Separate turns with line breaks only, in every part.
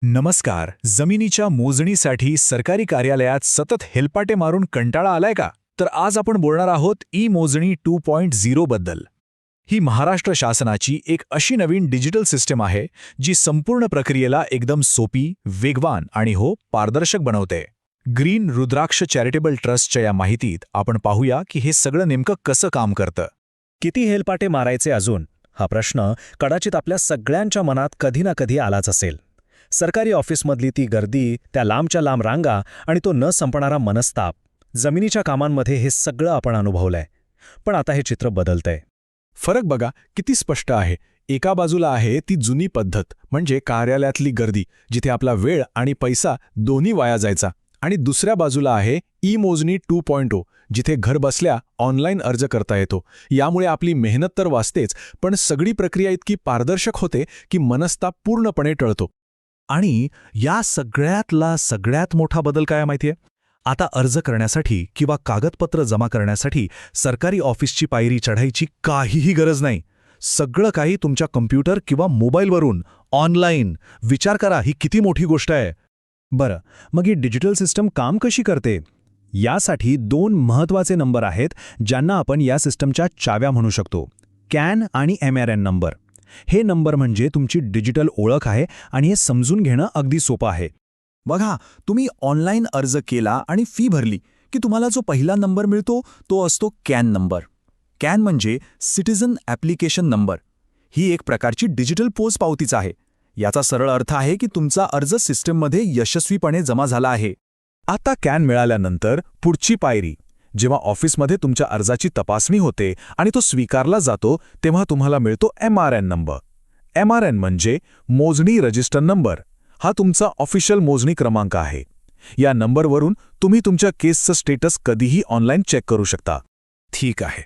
नमस्कार. जमिनीच्या मोजणीसाठी सरकारी कार्यालयात सतत हेलपाटे मारून कंटाळा आलाय का? तर आज आपण बोलणार आहोत ई-मोजणी 2.0 बद्दल. ही महाराष्ट्र शासनाची एक अशी नवीन डिजिटल सिस्टम आहे जी संपूर्ण प्रक्रियेला एकदम सोपी, वेगवान आणि पारदर्शक बनवते. ग्रीन रुद्राक्ष चॅरिटेबल ट्रस्टच्या या माहितीत आपण पाहूया की हे सगळं नेमकं कसं काम करतं.
किती हेलपाटे मारायचे अजून? हा प्रश्न कदाचित आपल्या सगळ्यांच्या मनात कधी ना कधी आलाच असेल. सरकारी ऑफिसमधली ती गर्दी, त्या लांबच्या लांब रांगा आणि तो न संपणारा मनस्ताप. जमिनीच्या कामांमध्ये हे सगळं आपण अनुभवलंय. पण आता हे चित्र बदलतंय.
फरक बघा किती स्पष्ट आहे. एका बाजूला आहे ती जुनी पद्धत, म्हणजे कार्यालयातली गर्दी, जिथे आपला वेळ आणि पैसा दोन्ही वाया जायचा. आणि दुसऱ्या बाजूला आहे ई-मोजणी 2.0, जिथे घर बसल्या ऑनलाईन अर्ज करता येतो. यामुळे आपली मेहनत तर वाचतेच, पण सगळी प्रक्रिया इतकी पारदर्शक होते की मनस्ताप पूर्णपणे टळतो.
आणि या सगळ्यातला सगळ्यात मोठा बदल काय माहितीये? आता अर्ज करण्यासाठी किंवा कागदपत्र जमा करण्यासाठी सरकारी ऑफिसची पायरी चढायची काहीही गरज नाही. सगळं काही तुमच्या कम्प्युटर किंवा मोबाईलवरून ऑनलाईन. विचार करा, ही किती मोठी गोष्ट आहे. बरं, मग ही डिजिटल सिस्टम काम कशी करते? यासाठी दोन महत्त्वाचे नंबर आहेत ज्यांना आपण या सिस्टमच्या चाव्या म्हणू शकतो: कॅन आणि MRN नंबर. हे नंबर म्हणजे तुमची डिजिटल ओळख आहे आणि हे समजून घेणं अगदी सोपं आहे.
बघा, तुम्ही ऑनलाईन अर्ज केला आणि फी भरली की तुम्हाला जो पहिला नंबर मिळतो तो असतो कॅन नंबर. कॅन म्हणजे सिटिझन ॲप्लिकेशन नंबर. ही एक प्रकारची डिजिटल पोचपावतीच आहे. याचा सरळ अर्थ आहे की तुमचा अर्ज सिस्टममध्ये यशस्वीपणे जमा झाला आहे. आता कॅन मिळाल्यानंतर पुढची पायरी: जेव्हा ऑफिसमध्ये तुमच्या अर्जाची तपासणी होते आणि तो स्वीकारला जातो, तेव्हा तुम्हाला मिळतो MRN नंबर. MRN म्हणजे मोजणी रजिस्टर नंबर. हा तुमचा ऑफिशियल मोजणी क्रमांक आहे. या नंबरवरून तुम्ही तुमच्या केसचं स्टेटस कधीही ऑनलाईन चेक करू शकता.
ठीक आहे.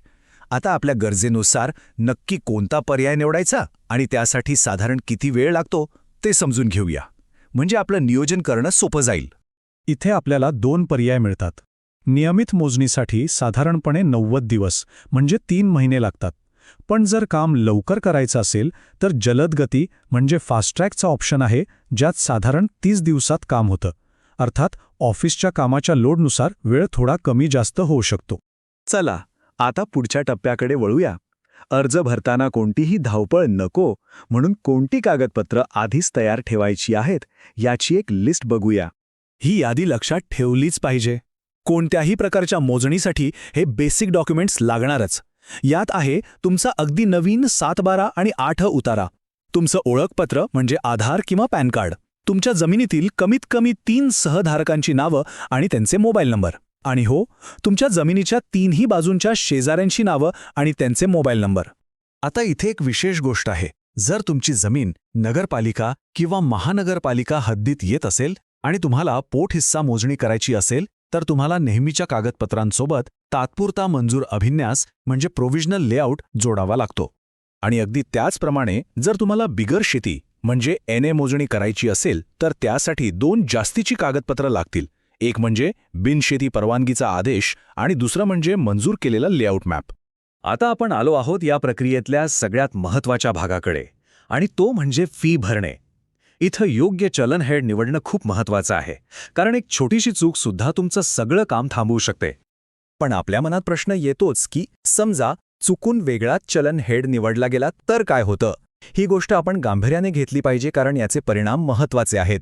आता आपल्या गरजेनुसार नक्की कोणता पर्याय निवडायचा आणि त्यासाठी साधारण किती वेळ लागतो ते समजून घेऊया. म्हणजे आपलं नियोजन करणं सोपं जाईल.
इथे आपल्याला 2 पर्याय मिळतात. नियमित मोजणीसाठी साधारणपणे 90 दिवस म्हणजे 3 महिने लागतात. पण जर काम लवकर करायचं असेल तर जलद गती म्हणजे फास्ट ट्रॅकचा ऑप्शन आहे, ज्यात साधारण 30 दिवसात काम होतं. अर्थात ऑफिसच्या कामाच्या लोडनुसार वेळ थोडा कमी जास्त होऊ शकतो.
चला, आता पुढच्या टप्प्याकडे वळूया. अर्ज भरताना कोणतीही धावपळ नको म्हणून कोणती कागदपत्र आधीच तयार ठेवायची आहेत याची एक लिस्ट बघूया.
ही यादी लक्षात ठेवलीच पाहिजे.
कोणत्याही प्रकारच्या मोजणीसाठी हे बेसिक डॉक्युमेंट्स लागणारच. यात आहे तुमचा अगदी नवीन 7-12 आणि 8 उतारा, तुमचं ओळखपत्र म्हणजे आधार किंवा पॅन कार्ड, तुमच्या जमिनीतील कमीत कमी 3 सहधारकांची नावं आणि त्यांचे मोबाईल नंबर, आणि तुमच्या जमिनीच्या 3ही बाजूंच्या शेजाऱ्यांची नावं आणि त्यांचे मोबाईल नंबर.
आता इथे एक विशेष गोष्ट आहे. जर तुमची जमीन नगरपालिका किंवा महानगरपालिका हद्दीत येत असेल आणि तुम्हाला पोटहिस्सा मोजणी करायची असेल, तर तुम्हाला नेहमीच्या कागदपत्रांसोबत तात्पुरता मंजूर अभिन्यास म्हणजे प्रोव्हिजनल लेआउट जोडावा लागतो. आणि अगदी त्याचप्रमाणे जर तुम्हाला बिगर शेती म्हणजे NA मोजणी करायची असेल तर त्यासाठी 2 जास्तीची कागदपत्र लागतील. एक म्हणजे बिनशेती परवानगीचा आदेश आणि दुसरं म्हणजे मंजूर केलेला लेआउट मॅप.
आता आपण आलो आहोत या प्रक्रियेतल्या सगळ्यात महत्त्वाच्या भागाकडे, आणि तो म्हणजे फी भरणे. इथं योग्य चलन हेड निवडणं खूप महत्त्वाचं आहे, कारण एक छोटीशी चूक सुद्धा तुमचं सगळं काम थांबवू शकते. पण आपल्या मनात प्रश्न येतोच की समजा चुकून वेगळाच चलन हेड निवडला गेला तर काय होतं? ही गोष्ट आपण गांभीर्याने घेतली पाहिजे, कारण याचे परिणाम महत्त्वाचे आहेत.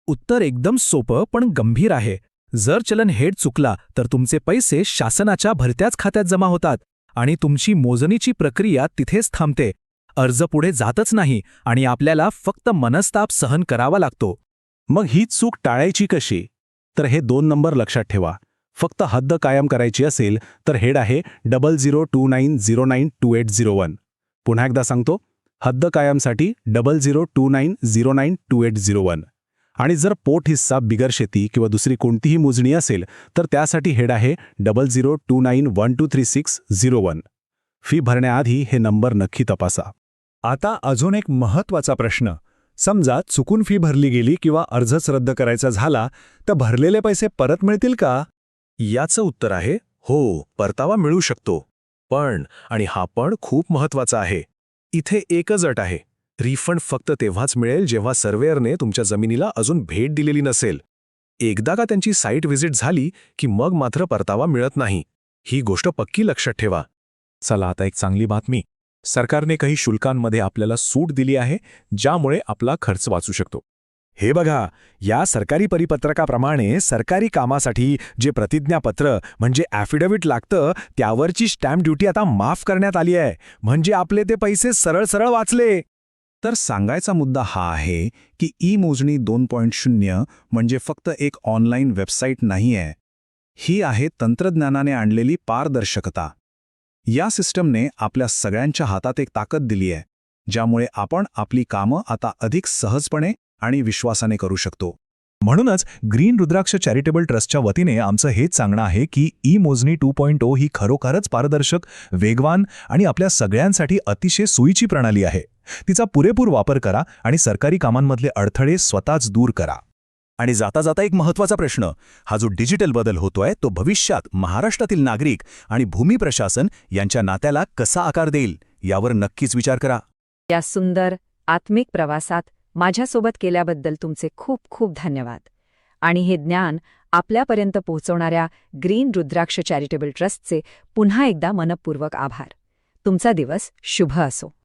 उत्तर एकदम सोपं पण गंभीर आहे. जर चलन हेड चुकला तर तुमचे पैसे शासनाच्या भरत्याच खात्यात जमा होतात आणि तुमची मोजणीची प्रक्रिया तिथेच थांबते. अर्ज पुढे जातच नाही आणि आपल्याला फक्त मनस्ताप सहन करावा लागतो.
मग ही चूक टाळायची कशी? तर हे 2 नंबर लक्षात ठेवा. फक्त हद्द कायम करायची असेल तर हेड आहे 0029092801. पुन्हा एकदा सांगतो, हद्द कायमसाठी 0029092801. आणि जर पोटहिस्सा बिगर शेती किंवा दुसरी कोणतीही मोजणी असेल तर त्यासाठी हेड आहे 0029123601. फी भरण्याआधी हे नंबर नक्की तपासा.
आता अजून एक महत्त्वाचा प्रश्न. समजा चुकून फी भरली गेली किंवा अर्जच रद्द करायचा झाला तर भरलेले पैसे परत मिळतील का?
याचं उत्तर आहे हो, परतावा मिळू शकतो. पण, आणि हा पण खूप महत्त्वाचा आहे, इथे एकच अट आहे:
रिफंड फक्त तेव्हाच मिळेल जेव्हा सर्वेअरने तुमच्या जमिनीला अजून भेट दिलेली नसेल. एकदा का त्यांची साईट व्हिजिट झाली की मग मात्र परतावा मिळत नाही. ही गोष्ट पक्की लक्षात ठेवा.
चला आता एक चांगली बातमी. सरकारने काही शुल्कांमध्ये आपल्याला सूट दिली आहे, ज्यामुळे आपला खर्च वाचू शकतो. हे बघा, या सरकारी परिपत्रकाप्रमाणे सरकारी कामासाठी जे प्रतिज्ञापत्र म्हणजे ॲफिडेव्हिट लागतं, त्यावरची स्टॅम्प ड्युटी आता माफ करण्यात आली आहे. म्हणजे आपले ते पैसे सरळ सरळ वाचले.
तर सांगायचा मुद्दा हा आहे की ई-मोजणी 2.0 म्हणजे फक्त एक ऑनलाईन वेबसाईट नाही आहे. ही आहे तंत्रज्ञानाने आणलेली पारदर्शकता. या सिस्टमने आपल्या सगळ्यांच्या हातात एक ताकद दिली आहे, ज्यामुळे आपण आपली कामं आता अधिक सहजपणे आणि विश्वासाने करू शकतो.
म्हणूनच ग्रीन रुद्राक्ष चॅरिटेबल ट्रस्टच्या वतीने आमचं हेच सांगणं आहे की ई-मोजणी 2.0 ही खरोखरच पारदर्शक, वेगवान आणि आपल्या सगळ्यांसाठी अतिशय सोयीची प्रणाली आहे. तिचा पुरेपूर वापर करा आणि सरकारी कामांमधले अडथळे स्वतःच दूर करा.
आणि जाता जाता एक महत्त्वाचा प्रश्न, हा जो डिजिटल बदल होतोय तो भविष्यात महाराष्ट्रातील नागरिक आणि भूमी प्रशासन यांच्या नात्याला कसा आकार देईल यावर नक्कीच विचार करा.
या सुंदर आत्मिक प्रवासात माझ्यासोबत केल्याबद्दल तुमचे खूप खूप धन्यवाद. आणि हे ज्ञान आपल्यापर्यंत पोहोचवणाऱ्या ग्रीन रुद्राक्ष चॅरिटेबल ट्रस्टचे पुन्हा एकदा मनपूर्वक आभार. तुमचा दिवस शुभ असो.